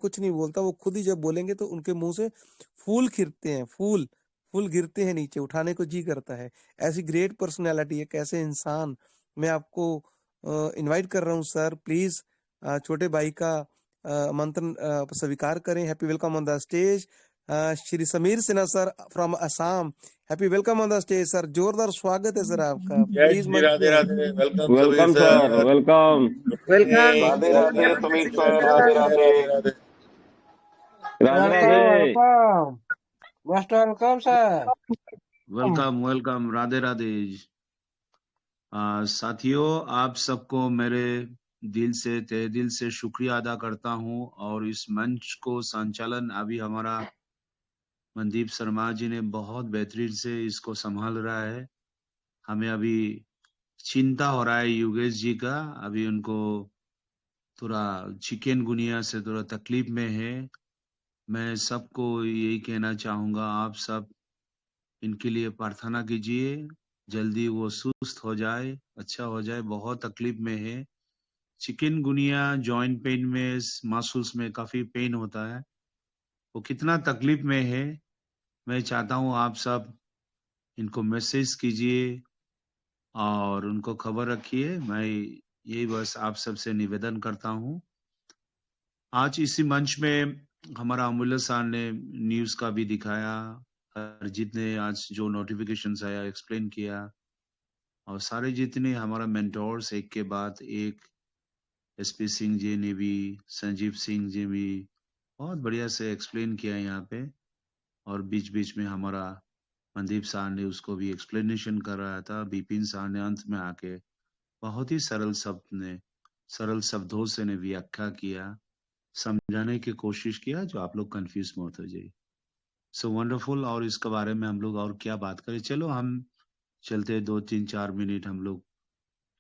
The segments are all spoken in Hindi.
कुछ नहीं बोलता, वो खुद ही जब बोलेंगे तो उनके मुंह से फूल खिरते हैं, फूल फूल गिरते हैं नीचे, उठाने को जी करता है। ऐसी ग्रेट पर्सनैलिटी, एक ऐसे इंसान मैं आपको इनवाइट कर रहा हूँ सर, प्लीज छोटे भाई का आमंत्रण स्वीकार करें। Happy welcome on the stage Shri Sameer Sinha sir from Assam. Happy welcome on the stage sir, जोरदार स्वागत है सर आपका, जय प्लीज श्री मंच राधे पे। Radhe. Welcome Kabir welcome sir, sir. Welcome. Welcome Radhe Radhe Sameer sir, Radhe Radhe. Radhe Radhe. Radhe welcome Radhe. Welcome most welcome sir. Welcome welcome, Radhe Radhe. साथियों, आप सबको मेरे दिल से तहे दिल से शुक्रिया अदा करता हूं। और इस मंच को संचालन अभी हमारा मनदीप शर्मा जी ने बहुत बेहतरीन से इसको संभाल रहा है। हमें अभी चिंता हो रहा है योगेश जी का, अभी उनको थोड़ा चिकनगुनिया से थोड़ा तकलीफ में है। मैं सबको यही कहना चाहूंगा, आप सब इनके लिए प्रार्थना कीजिए, जल्दी वो सुस्त हो जाए, अच्छा हो जाए। बहुत तकलीफ में है। चिकनगुनिया जॉइंट पेन में, मसल्स में काफी पेन होता है। वो कितना तकलीफ में है, मैं चाहता हूँ आप सब इनको मैसेज कीजिए और उनको खबर रखिए। मैं यही बस आप सबसे निवेदन करता हूँ। आज इसी मंच में हमारा अमूल्य सर ने न्यूज का भी दिखाया, हरजीत ने आज जो नोटिफिकेशन आया एक्सप्लेन किया, और सारे जितने हमारा मेंटोर्स एक के बाद एक, एसपी सिंह जी ने भी, संजीव सिंह जी भी बहुत बढ़िया से एक्सप्लेन किया यहाँ पे। और बीच बीच में हमारा मनदीप साहब ने उसको भी एक्सप्लेनेशन कर रहा था। बिपिन साहब ने अंत में आके बहुत ही सरल शब्दों से ने व्याख्या किया, समझाने की कोशिश किया, जो आप लोग कंफ्यूज मत हो जाइए। So wonderful. और इसके बारे में हम लोग और क्या बात करें, चलो हम चलते 2-3-4 मिनट हम लोग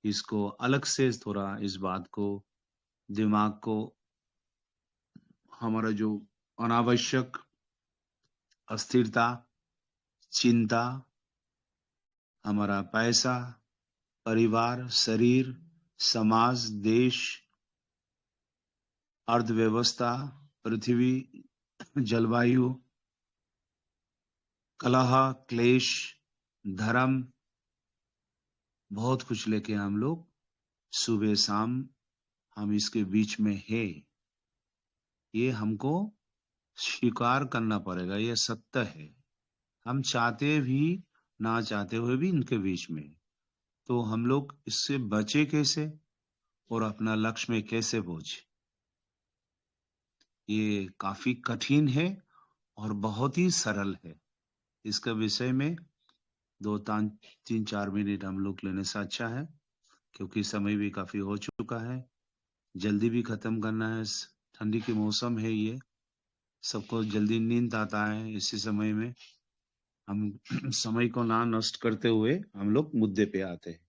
इसको अलग से थोड़ा इस बात को, दिमाग को, हमारा जो अनावश्यक अस्थिरता, चिंता, हमारा पैसा, परिवार, शरीर, समाज, देश, अर्थव्यवस्था, पृथ्वी, जलवायु, कलह, क्लेश, धर्म, बहुत कुछ लेके हम लोग सुबह शाम हम इसके बीच में है। ये हमको स्वीकार करना पड़ेगा, ये सत्य है। हम चाहते भी ना चाहते हुए भी इनके बीच में। तो हम लोग इससे बचे कैसे और अपना लक्ष्य में कैसे पहुंचे, ये काफी कठिन है और बहुत ही सरल है। इसका विषय में 2-3-4 मिनट हम लोग लेने से अच्छा है, क्योंकि समय भी काफी हो चुका है, जल्दी भी खत्म करना है। ठंडी के मौसम है, ये सबको जल्दी नींद आता है। इसी समय में हम समय को ना नष्ट करते हुए हम लोग मुद्दे पे आते हैं।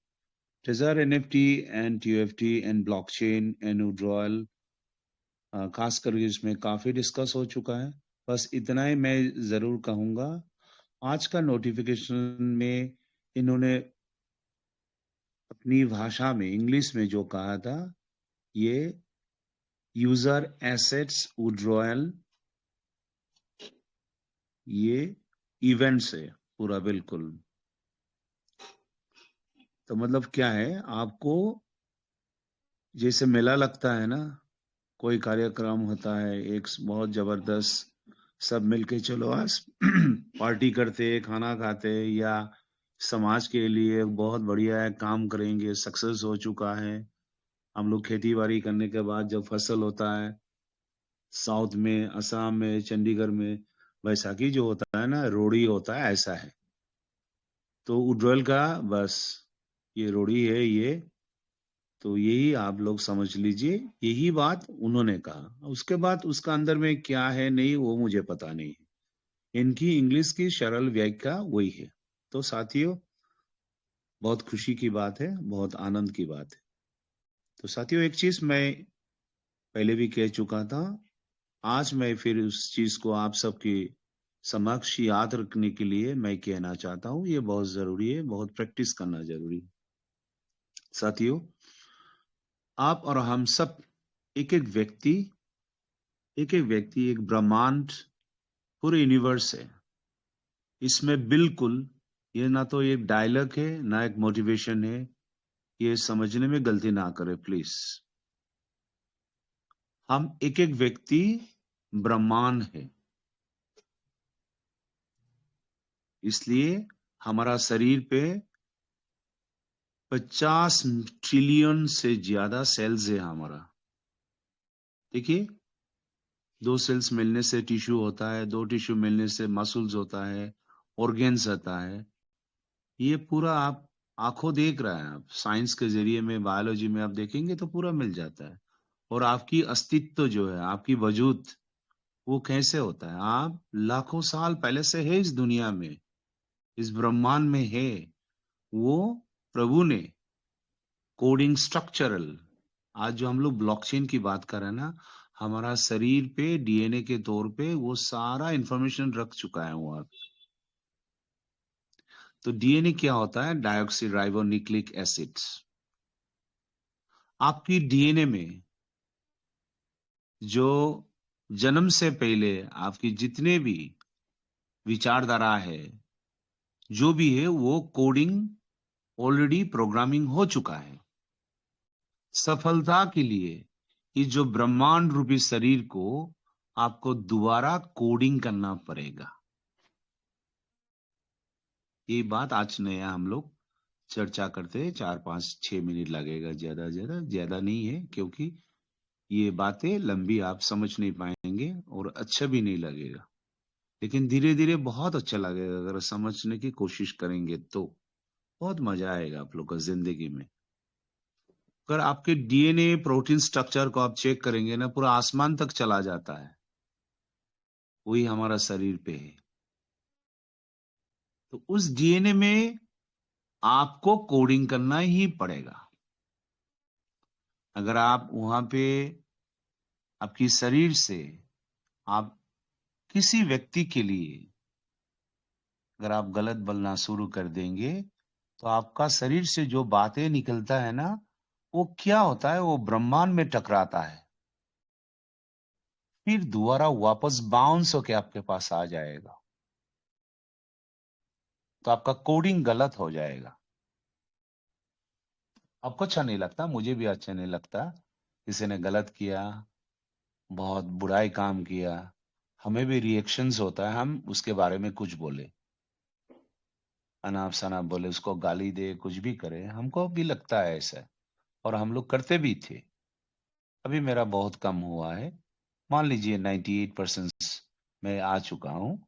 Treasure, NFT and TFT and blockchain and withdrawal, खास करके इसमें काफी डिस्कस हो चुका है। बस इतना ही मैं जरूर कहूंगा, आज का नोटिफिकेशन में इन्होंने अपनी भाषा में, इंग्लिश में जो कहा था, ये यूजर एसेट्स विड्रॉयल, ये इवेंट्स है पूरा बिल्कुल। तो मतलब क्या है, आपको जैसे मेला लगता है ना, कोई कार्यक्रम होता है एक बहुत जबरदस्त, सब मिलके चलो आज पार्टी करते, खाना खाते, या समाज के लिए बहुत बढ़िया है, काम करेंगे, सक्सेस हो चुका है। हम लोग खेती बाड़ी करने के बाद जब फसल होता है, साउथ में, असम में, चंडीगढ़ में बैसाखी जो होता है ना, रोड़ी होता है, ऐसा है। तो उड्रॉयल का बस ये रोड़ी है ये। तो यही आप लोग समझ लीजिए, यही बात उन्होंने कहा। उसके बाद उसका अंदर में क्या है नहीं वो मुझे पता नहीं है। इनकी इंग्लिश की सरल व्याख्या वही है। तो साथियों, बहुत खुशी की बात है, बहुत आनंद की बात है। तो साथियों, एक चीज मैं पहले भी कह चुका था, आज मैं फिर उस चीज को आप सबके समक्ष याद रखने के लिए मैं कहना चाहता हूँ। ये बहुत जरूरी है, बहुत प्रैक्टिस करना जरूरी है। साथियों, आप और हम सब, एक एक व्यक्ति एक एक व्यक्ति, एक ब्रह्मांड, पूरे यूनिवर्स है। इसमें बिल्कुल ये ना तो एक डायलॉग है ना एक मोटिवेशन है। ये समझने में गलती ना करें प्लीज। हम एक एक व्यक्ति ब्रह्मांड है, इसलिए हमारा शरीर पे 50 ट्रिलियन से ज्यादा सेल्स है हमारा। देखिए, 2 सेल्स मिलने से टिश्यू होता है, 2 टिश्यू मिलने से मसल्स होता है, ऑर्गेन्स होता है। ये पूरा आप आंखों देख रहा है, आप साइंस के जरिए में, बायोलॉजी में आप देखेंगे तो पूरा मिल जाता है। और आपकी अस्तित्व जो है, आपकी वजूद, वो कैसे होता है? आप लाखों साल पहले से है इस दुनिया में, इस ब्रह्मांड में है। वो प्रभु ने कोडिंग स्ट्रक्चरल, आज जो हम लोग ब्लॉकचेन की बात कर रहे हैं ना, हमारा शरीर पे डीएनए के तौर पे वो सारा इंफॉर्मेशन रख चुका है वो। तो डीएनए क्या होता है? Dioxy ribo nucleic acids. आपकी डीएनए में जो जन्म से पहले आपकी जितने भी विचारधारा है, जो भी है, वो कोडिंग ऑलरेडी प्रोग्रामिंग हो चुका है। सफलता के लिए इस जो ब्रह्मांड रूपी शरीर को आपको दोबारा कोडिंग करना पड़ेगा। ये बात आज नया हम लोग चर्चा करते हैं, 4-5-6 मिनट लगेगा, ज्यादा नहीं है, क्योंकि ये बातें लंबी आप समझ नहीं पाएंगे और अच्छा भी नहीं लगेगा। लेकिन धीरे धीरे बहुत अच्छा लगेगा अगर समझने की कोशिश करेंगे तो। बहुत मजा आएगा आप लोग को जिंदगी में। अगर आपके डीएनए प्रोटीन स्ट्रक्चर को आप चेक करेंगे ना, पूरा आसमान तक चला जाता है। वही हमारा शरीर पे है। तो उस डीएनए में आपको कोडिंग करना ही पड़ेगा। अगर आप वहां पे आपकी शरीर से आप किसी व्यक्ति के लिए अगर आप गलत बोलना शुरू कर देंगे, तो आपका शरीर से जो बातें निकलता है ना, वो क्या होता है? वो ब्रह्मांड में टकराता है, फिर दोबारा वापस बाउंस होके आपके पास आ जाएगा। तो आपका कोडिंग गलत हो जाएगा। आपको अच्छा नहीं लगता, मुझे भी अच्छा नहीं लगता। किसी ने गलत किया, बहुत बुराई काम किया, हमें भी रिएक्शंस होता है, हम उसके बारे में कुछ बोले, अनाप शनाप बोले, उसको गाली दे, कुछ भी करे, हमको भी लगता है ऐसा। और हम लोग करते भी थे। अभी मेरा बहुत कम हुआ है। मान लीजिए 98% में आ चुका हूँ।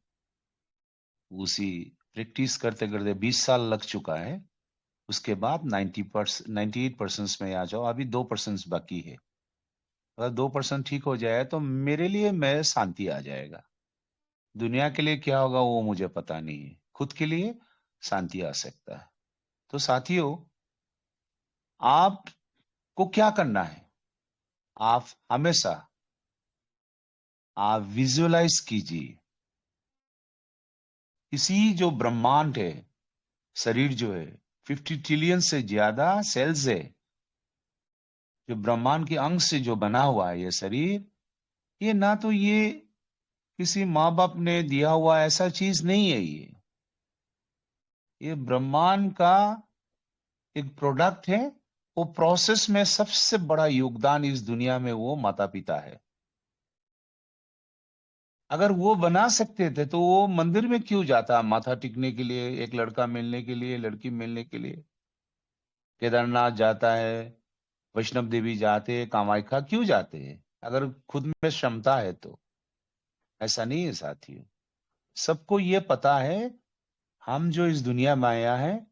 उसी प्रैक्टिस करते करते 20 साल लग चुका है। उसके बाद 98% में आ जाओ। अभी 2% बाकी है। अगर 2% ठीक हो जाए तो मेरे लिए मैं शांति आ जाएगा। दुनिया के लिए क्या होगा वो मुझे पता नहीं है, खुद के लिए शांति आ सकता है। तो साथियों, आपको क्या करना है? आप हमेशा आप विजुअलाइज कीजिए इसी जो ब्रह्मांड है, शरीर जो है, 50 ट्रिलियन से ज्यादा सेल्स है, जो ब्रह्मांड के अंग से जो बना हुआ है ये शरीर। ये ना तो ये किसी माँ बाप ने दिया हुआ ऐसा चीज नहीं है। ये ब्रह्मांड का एक प्रोडक्ट है। वो प्रोसेस में सबसे बड़ा योगदान इस दुनिया में वो माता पिता है। अगर वो बना सकते थे तो वो मंदिर में क्यों जाता? माथा टेकने के लिए, एक लड़का मिलने के लिए, लड़की मिलने के लिए। केदारनाथ जाता है, वैष्णव देवी जाते हैं, कामाख्या क्यों जाते हैं? अगर खुद में क्षमता है तो। ऐसा नहीं है साथियों। सबको ये पता है हम जो इस दुनिया में आया है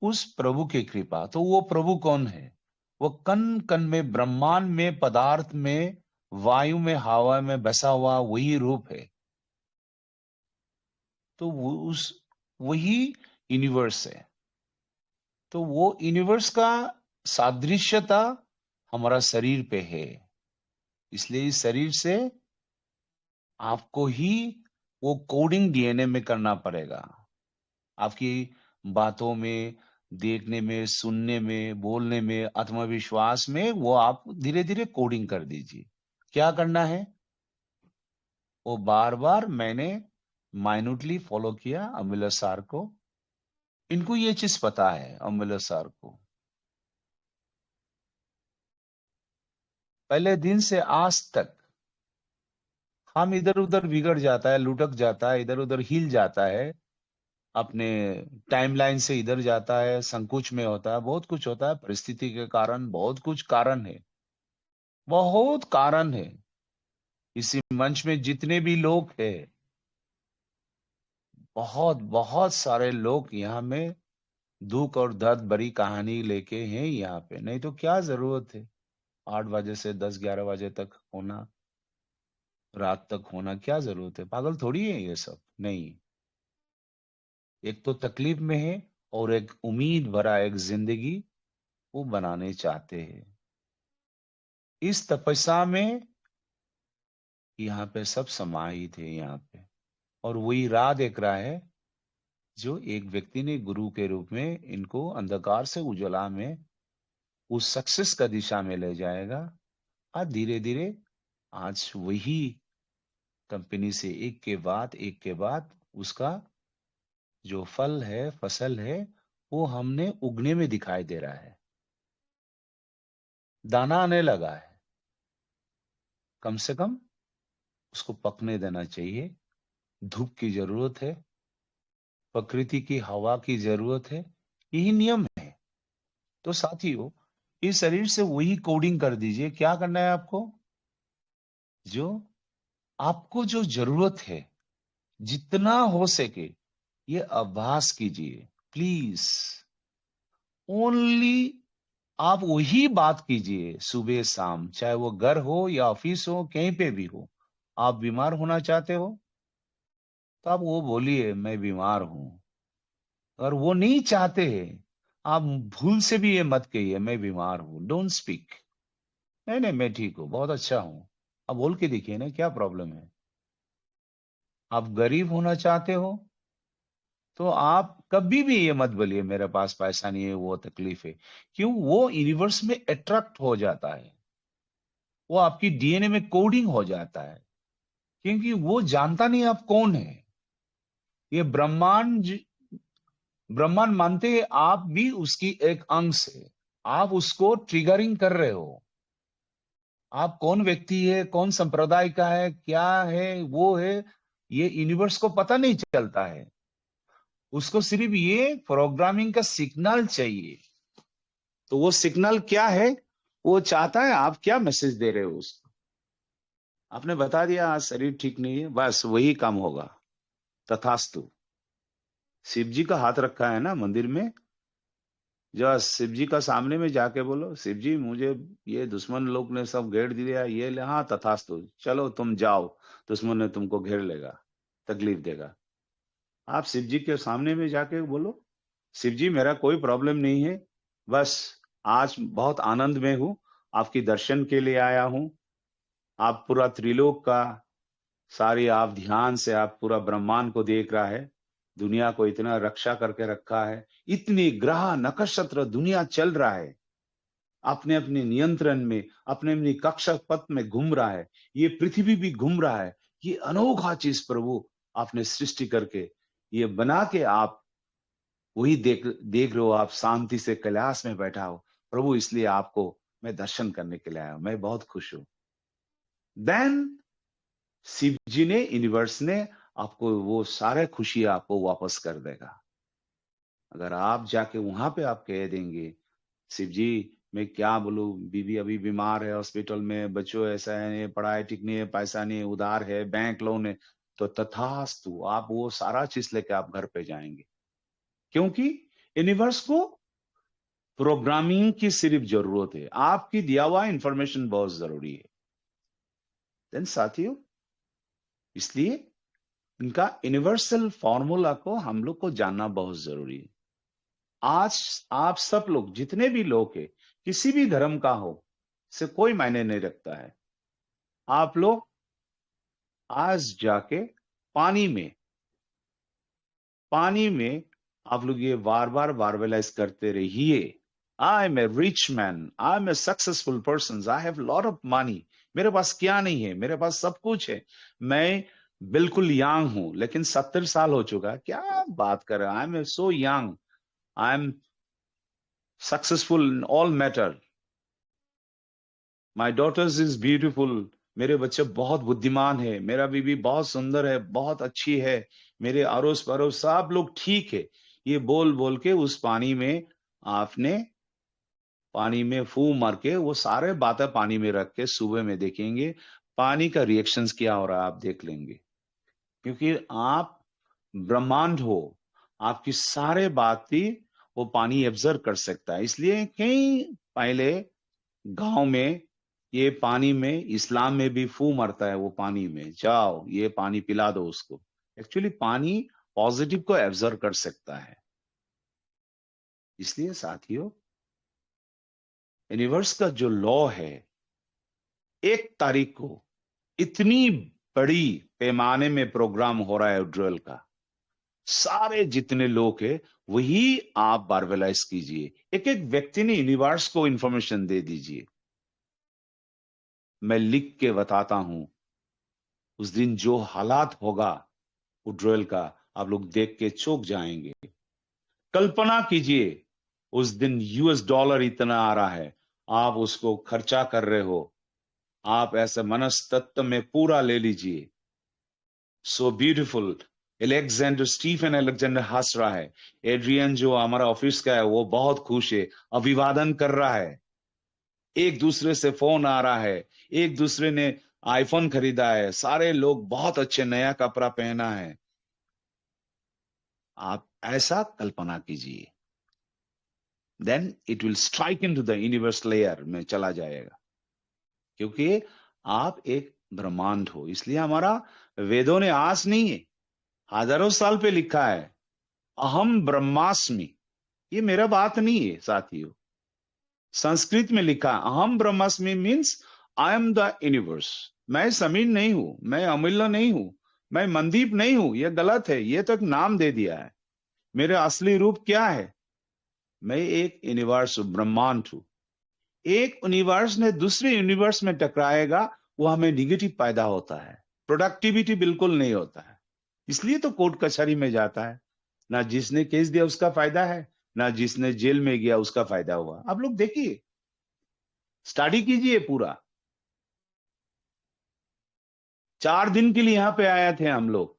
उस प्रभु की कृपा। तो वो प्रभु कौन है? वो कण कण में, ब्रह्मांड में, पदार्थ में, वायु में, हवा में बसा हुआ वही रूप है। तो वही यूनिवर्स है। तो वो यूनिवर्स का सादृश्यता हमारा शरीर पे है। इसलिए इस शरीर से आपको ही वो कोडिंग डीएनए में करना पड़ेगा। आपकी बातों में, देखने में, सुनने में, बोलने में, आत्मविश्वास में वो आप धीरे धीरे कोडिंग कर दीजिए। क्या करना है? वो बार बार मैंने माइन्यूटली फॉलो किया अमूल्य सर को। इनको ये चीज पता है अमूल्य सर को। पहले दिन से आज तक हम इधर उधर बिगड़ जाता है, लुढ़क जाता है, इधर उधर हिल जाता है, अपने टाइमलाइन से इधर जाता है, संकुच में होता है, बहुत कुछ होता है, परिस्थिति के कारण, बहुत कुछ कारण है, बहुत कारण है। इसी मंच में जितने भी लोग हैं, बहुत बहुत सारे लोग यहाँ में दुख और दर्द भरी कहानी लेके हैं यहाँ पे। नहीं तो क्या जरूरत है 8 बजे से 10-11 बजे तक होना, रात तक होना, क्या जरूरत है? पागल थोड़ी है ये सब। नहीं, एक तो तकलीफ में है और एक उम्मीद भरा एक जिंदगी वो बनाने चाहते हैं। इस तपस्या में यहाँ पे सब समाहित है यहाँ पे। और वही राह देख रहा है जो एक व्यक्ति ने गुरु के रूप में इनको अंधकार से उजाला में उस सक्सेस का दिशा में ले जाएगा। आज धीरे धीरे आज वही कंपनी से एक के बाद उसका जो फल है, फसल है, वो हमने उगने में दिखाई दे रहा है। दाना आने लगा है, कम से कम उसको पकने देना चाहिए। धूप की जरूरत है, प्रकृति की हवा की जरूरत है, यही नियम है। तो साथियों, इस शरीर से वही कोडिंग कर दीजिए। क्या करना है आपको? जो आपको जो जरूरत है, जितना हो सके ये अभ्यास कीजिए प्लीज। ओनली आप वही बात कीजिए सुबह शाम, चाहे वो घर हो या ऑफिस हो, कहीं पे भी हो। आप बीमार होना चाहते हो तो आप वो बोलिए मैं बीमार हूं। अगर वो नहीं चाहते हैं, आप भूल से भी ये मत कहिए मैं बीमार हूं। Don't speak. नहीं नहीं, मैं ठीक हूं, बहुत अच्छा हूं। आप बोल के देखिए ना, क्या प्रॉब्लम है? आप गरीब होना चाहते हो तो आप कभी भी ये मत बोलिए मेरे पास पैसा नहीं है, वो तकलीफ है। क्यों? वो यूनिवर्स में अट्रैक्ट हो जाता है, वो आपकी डीएनए में कोडिंग हो जाता है। क्योंकि वो जानता नहीं आप कौन है। ये ब्रह्मांड मानते हैं आप भी उसकी एक अंश है। आप उसको ट्रिगरिंग कर रहे हो। आप कौन व्यक्ति है, कौन संप्रदाय का है, क्या है, वो है, ये यूनिवर्स को पता नहीं चलता है। उसको सिर्फ ये प्रोग्रामिंग का सिग्नल चाहिए। तो वो सिग्नल क्या है? वो चाहता है आप क्या मैसेज दे रहे हो उसको। आपने बता दिया आज शरीर ठीक नहीं है, बस वही काम होगा। तथास्तु। शिव जी का हाथ रखा है ना मंदिर में, जो शिव जी का सामने में जाके बोलो शिव जी मुझे ये दुश्मन लोग ने सब घेर दिया, ये ले, हाँ तथास्तु, चलो तुम जाओ। दुश्मन ने तुमको घेर लेगा, तकलीफ देगा। आप शिव जी के सामने में जाके बोलो शिव जी मेरा कोई प्रॉब्लम नहीं है, बस आज बहुत आनंद में हूं, आपकी दर्शन के लिए आया हूं। आप पूरा त्रिलोक का सारी आप ध्यान से आप पूरा ब्रह्मांड को देख रहा है। दुनिया को इतना रक्षा करके रखा है, इतनी ग्रह नक्षत्र दुनिया चल रहा है अपने अपने नियंत्रण में, अपने अपनी कक्षा पथ में घूम रहा है। ये पृथ्वी भी घूम रहा है। ये अनोखा चीज प्रभु आपने सृष्टि करके ये बना के आप वही देख रहे हो। आप शांति से कैलाश में बैठा हो प्रभु, इसलिए आपको मैं दर्शन करने के लिए आया हूं। मैं बहुत खुश हूं। देन शिव जी ने, यूनिवर्स ने आपको वो सारे खुशी आपको वापस कर देगा। अगर आप जाके वहां पे आप कह देंगे शिव जी मैं क्या बोलूं, बीवी अभी बीमार है हॉस्पिटल में, बच्चों ऐसा है, पढ़ाई ठीक नहीं है, पैसा नहीं है, उधार है, बैंक लोन है, तो तथास्तु आप वो सारा चीज लेके आप घर पे जाएंगे। क्योंकि यूनिवर्स को प्रोग्रामिंग की सिर्फ जरूरत है, आपकी दिया हुआ इंफॉर्मेशन बहुत जरूरी है। देन साथियों, इसलिए इनका यूनिवर्सल फॉर्मूला को हम लोग को जानना बहुत जरूरी है। आज आप सब लोग जितने भी लोग हैं, किसी भी धर्म का हो, से कोई मायने नहीं रखता है। आप लोग आज जाके पानी में आप लोग ये बार बार वार्बलाइज करते रहिए। I'm a rich man. I'm a successful person. I have a lot of money. मेरे पास क्या नहीं है, मेरे पास सब कुछ है। मैं बिल्कुल यंग हूं, लेकिन 70 साल हो चुका। क्या बात कर रहे हैं? I am so young, I am successful in all matter. My daughters is beautiful. मेरे बच्चे बहुत बुद्धिमान है, मेरा बीबी बहुत सुंदर है, बहुत अच्छी है, मेरे अड़ोस पड़ोस सब लोग ठीक है। ये बोल बोल के उस पानी में फू मार के वो सारे बातें पानी में रख के सुबह में देखेंगे पानी का रिएक्शंस क्या हो रहा है, आप देख लेंगे। क्योंकि आप ब्रह्मांड हो, आपकी सारे बातें वो पानी एब्जर्व कर सकता है। इसलिए कई पहले गांव में ये पानी में, इस्लाम में भी फू मरता है वो पानी में, जाओ ये पानी पिला दो उसको। एक्चुअली पानी पॉजिटिव को एब्जर्व कर सकता है। इसलिए साथियों, यूनिवर्स का जो लॉ है, 1 तारीख को इतनी बड़ी पैमाने में प्रोग्राम हो रहा है ड्रिल का, सारे जितने लोग हैं वही आप बारबेलाइज कीजिए। एक एक व्यक्ति ने यूनिवर्स को इंफॉर्मेशन दे दीजिए। मैं लिख के बताता हूं, उस दिन जो हालात होगा वो ड्रिल का, आप लोग देख के चौंक जाएंगे। कल्पना कीजिए उस दिन US$ इतना आ रहा है, आप उसको खर्चा कर रहे हो। आप ऐसे मनस्तत्व में पूरा ले लीजिए। So beautiful. स्टीफन एलेक्जेंडर हंस रहा है। एड्रियन जो हमारा ऑफिस का है वो बहुत खुश है, अभिवादन कर रहा है। एक दूसरे से फोन आ रहा है, एक दूसरे ने आईफोन खरीदा है, सारे लोग बहुत अच्छे नया कपड़ा पहना है। आप ऐसा कल्पना कीजिए, then it will strike into the universe layer में चला जाएगा। क्योंकि आप एक ब्रह्मांड हो। इसलिए हमारा वेदों ने आज नहीं है, हजारों साल पे लिखा है, अहम ब्रह्मास्मि। ये मेरा बात नहीं है साथियों, संस्कृत में लिखा अहम ब्रह्मास्मि means I am the universe. मैं समीर नहीं हूं, मैं अमूल्य नहीं हूं, मैं मनदीप नहीं हूं। यह गलत है, ये तो एक नाम दे दिया है। मेरा असली रूप क्या है? मैं एक यूनिवर्स ब्रह्मांड हूं। एक यूनिवर्स ने दूसरे यूनिवर्स में टकराएगा, वो हमें निगेटिव पैदा होता है, प्रोडक्टिविटी बिल्कुल नहीं होता है। इसलिए तो कोर्ट कचहरी में जाता है। ना जिसने केस दिया उसका फायदा है, ना जिसने जेल में गया उसका फायदा हुआ। आप लोग देखिए, स्टडी कीजिए पूरा। 4 दिन के लिए यहां पे आए थे हम लोग,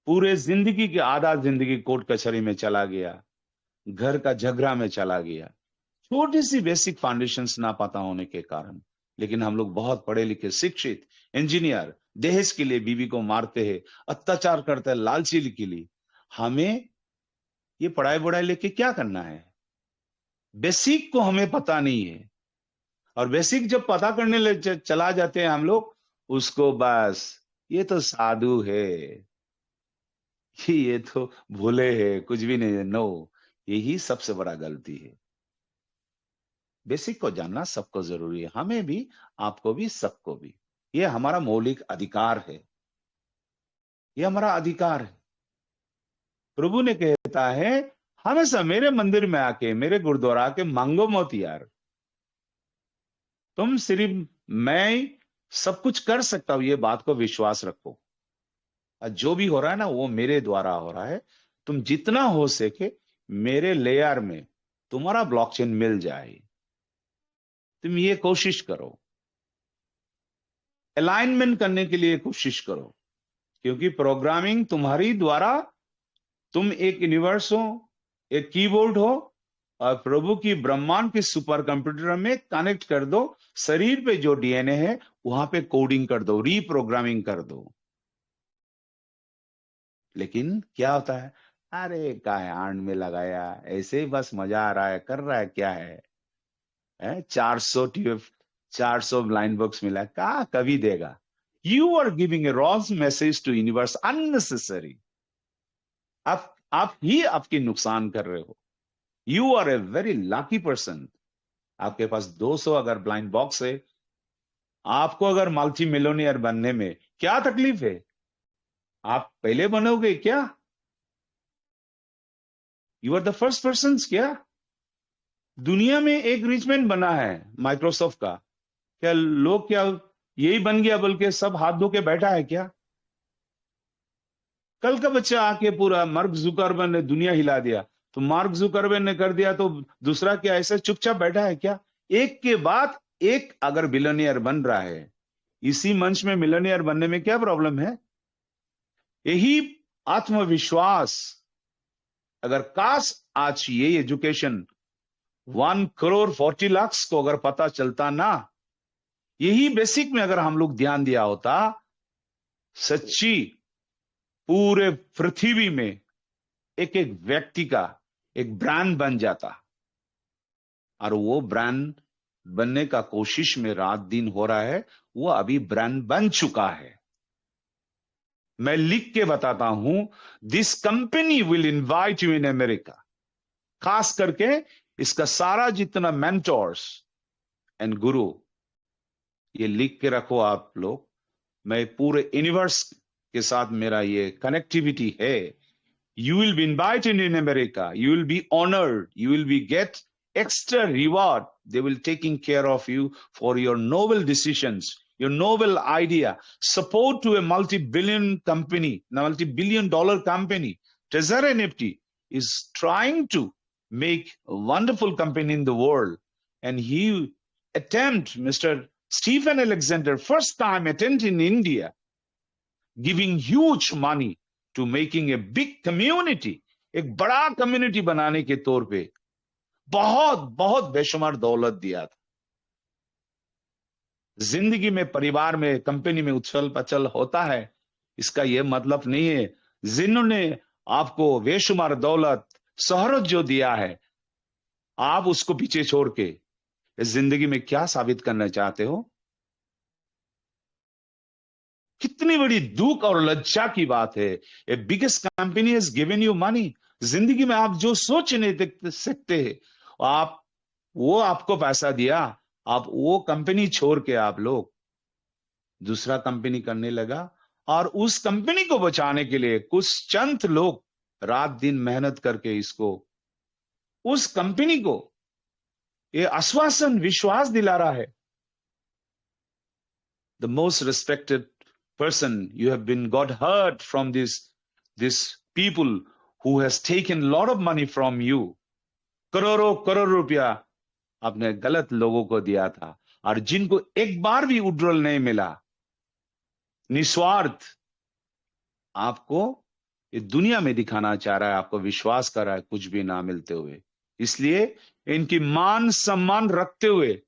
पूरे जिंदगी के आधा जिंदगी कोर्ट कचहरी में चला गया, घर का झगड़ा में चला गया, छोटी सी बेसिक फाउंडेशंस ना पता होने के कारण। लेकिन हम लोग बहुत पढ़े लिखे, शिक्षित, इंजीनियर, दहेज के लिए बीवी को मारते हैं, अत्याचार करते हैं लालची के लिए। हमें ये पढ़ाई वढ़ाई लेके क्या करना है? बेसिक को हमें पता नहीं है। और बेसिक जब पता करने चला जाते हैं हम लोग, उसको बस ये तो साधु है, ये तो भोले है, कुछ भी नहीं है। नो, यही सबसे बड़ा गलती है। बेसिक को जानना सबको जरूरी है, हमें भी, आपको भी, सबको भी। ये हमारा मौलिक अधिकार है, ये हमारा अधिकार है। प्रभु ने कहता है हमेशा मेरे मंदिर में आके, मेरे गुरुद्वारा आके मांगो मत यार। तुम सिर्फ, मैं सब कुछ कर सकता हूं, ये बात को विश्वास रखो। और जो भी हो रहा है ना, वो मेरे द्वारा हो रहा है। तुम जितना हो सके मेरे लेयर में तुम्हारा ब्लॉकचेन मिल जाए, तुम ये कोशिश करो, अलाइनमेंट करने के लिए कोशिश करो। क्योंकि प्रोग्रामिंग तुम्हारी द्वारा, तुम एक यूनिवर्स हो, एक कीबोर्ड हो, और प्रभु की ब्रह्मांड के सुपर कंप्यूटर में कनेक्ट कर दो। शरीर पे जो डीएनए है वहां पे कोडिंग कर दो, रीप्रोग्रामिंग कर दो। लेकिन क्या होता है? अरे काय आंड में लगाया, ऐसे ही बस मजा आ रहा है, कर रहा है, क्या है? 400 ब्लाइंड बॉक्स मिला, कहा कभी देगा? You are giving a wrong message to universe unnecessary. आप ही आपकी नुकसान कर रहे हो। You are a very lucky person. आपके पास 200 अगर ब्लाइंड बॉक्स है, आपको अगर मल्टी मिलियनियर बनने में क्या तकलीफ है? आप पहले बनोगे क्या? You are the first person क्या? दुनिया में एक रिचमेंट बना है माइक्रोसॉफ्ट का, क्या लोग क्या यही बन गया बल्कि सब हाथ धो के बैठा है क्या? कल का बच्चा आके पूरा मार्क जुकरबर्ग ने दुनिया हिला दिया, तो मार्क जुकरबर्ग ने कर दिया तो दूसरा क्या ऐसे चुपचाप बैठा है क्या? एक के बाद एक अगर बिलियनियर बन रहा है, इसी मंच में मिलियनियर बनने में क्या प्रॉब्लम है? यही आत्मविश्वास, अगर काश आज ये एजुकेशन 1,40,00,000 को अगर पता चलता ना, यही बेसिक में अगर हम लोग ध्यान दिया होता, सच्ची पूरे पृथ्वी में एक एक व्यक्ति का एक ब्रांड बन जाता, और वो ब्रांड बनने का कोशिश में रात दिन हो रहा है, वो अभी ब्रांड बन चुका है। मैं लिख के बताता हूं, this company will invite you in America. खास करके इसका सारा जितना मेंटोर्स एंड गुरु, ये लिख के रखो आप लोग। मैं पूरे यूनिवर्स के साथ मेरा ये कनेक्टिविटी है। You will be invited in America. You will be honored. You will be get extra reward. They will taking care of you for your noble decisions, your noble idea. Support to a multi-billion company, multi-billion-dollar company. Trezor NFT is trying to make a wonderful company in the world. And he attempt, Mr. Stephen Alexander, first time attempt in India, giving huge money to making a big community, एक बड़ा कम्युनिटी बनाने के तौर पे बहुत बहुत बेशुमार दौलत दिया था। जिंदगी में, परिवार में, कंपनी में उछल पचल होता है, इसका यह मतलब नहीं है जिन्होंने आपको बेशुमार दौलत शोहरत जो दिया है, आप उसको पीछे छोड़ के इस जिंदगी में क्या साबित करना चाहते हो? कितनी बड़ी दुख और लज्जा की बात है। A biggest company has given you money. जिंदगी में आप जो सोच नहीं सकते, आप वो आपको पैसा दिया, आप वो कंपनी छोड़ के आप लोग दूसरा कंपनी करने लगा, और उस कंपनी को बचाने के लिए कुछ चंद लोग रात दिन मेहनत करके इसको, उस कंपनी को ये आश्वासन, विश्वास दिला रहा है। The most respected person, you have been got hurt from this people who has taken a lot of money from you. करोड़ों करोड़ रुपया आपने गलत लोगों को दिया था, और जिनको एक बार भी उड्रल नहीं मिला, निस्वार्थ आपको ये दुनिया में दिखाना चाह रहा है, आपको विश्वास कर रहा है कुछ भी ना मिलते हुए। इसलिए इनकी मान सम्मान रखते हुए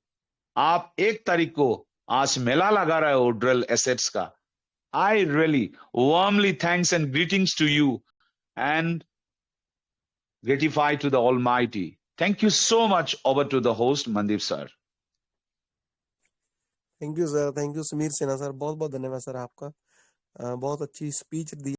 आप 1 तारीख को आज मेला लगा रहा है उड्रल एसेट्स का। I really warmly thanks and greetings to you and gratified to the Almighty. Thank you so much. Over to the host, Mandeep sir. Thank you sir, thank you Sameer Sinha sir, बहुत बहुत धन्यवाद सर आपका। बहुत अच्छी स्पीच दी।